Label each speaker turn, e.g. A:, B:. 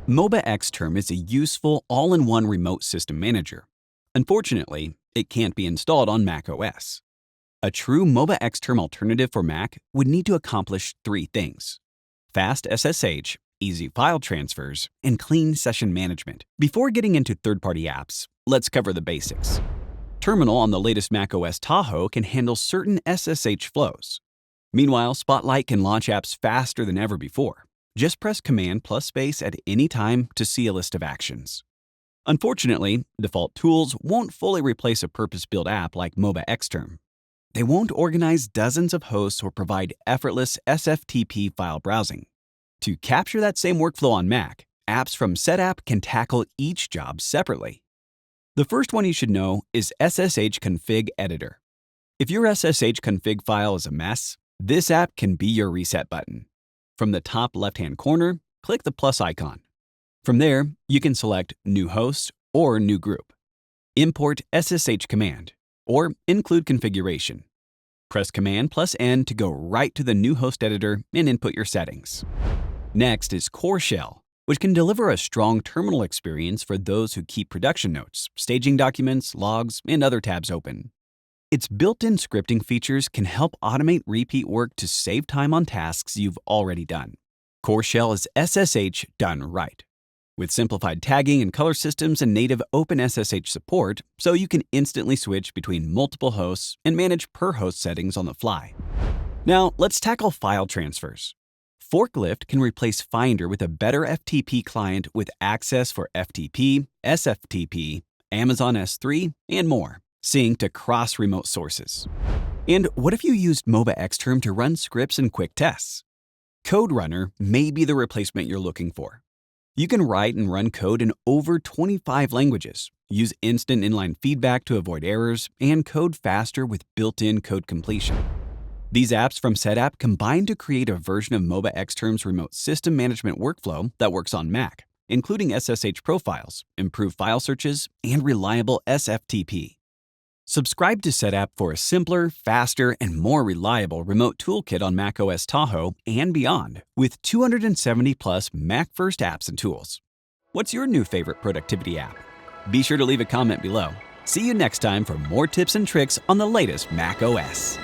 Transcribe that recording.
A: MobaXterm is a useful all-in-one remote system manager. Unfortunately, it can't be installed on macOS. A true MobaXterm alternative for Mac would need to accomplish three things: fast SSH, easy file transfers, and clean session management. Before getting into third-party apps, let's cover the basics. Terminal on the latest macOS Tahoe can handle certain SSH flows. Meanwhile, Spotlight can launch apps faster than ever before. Just press Command plus space at any time to see a list of actions. Unfortunately, default tools won't fully replace a purpose-built app like MobaXterm. They won't organize dozens of hosts or provide effortless SFTP file browsing. To capture that same workflow on Mac, apps from Setapp can tackle each job separately. The first one you should know is SSH Config Editor. If your SSH config file is a mess, this app can be your reset button. From the top left-hand corner, click the plus icon. From there, you can select New Host or New Group. Import SSH command, or include configuration. Press Command plus N to go right to the new host editor and input your settings. Next is Core Shell, which can deliver a strong terminal experience for those who keep production notes, staging documents, logs, and other tabs open. Its built-in scripting features can help automate repeat work to save time on tasks you've already done. Core Shell is SSH done right, with simplified tagging and color systems and native OpenSSH support, so you can instantly switch between multiple hosts and manage per-host settings on the fly. Now, let's tackle file transfers. Forklift can replace Finder with a better FTP client with access for FTP, SFTP, Amazon S3, and more, synced across remote sources. And what if you used MobaXterm to run scripts and quick tests? Code Runner may be the replacement you're looking for. You can write and run code in over 25 languages, use instant inline feedback to avoid errors, and code faster with built-in code completion. These apps from Setapp combine to create a version of MobaXterm's remote system management workflow that works on Mac, including SSH profiles, improved file searches, and reliable SFTP. Subscribe to Setapp for a simpler, faster, and more reliable remote toolkit on macOS Tahoe and beyond, with 270-plus Mac-first apps and tools. What's your new favorite productivity app? Be sure to leave a comment below. See you next time for more tips and tricks on the latest macOS.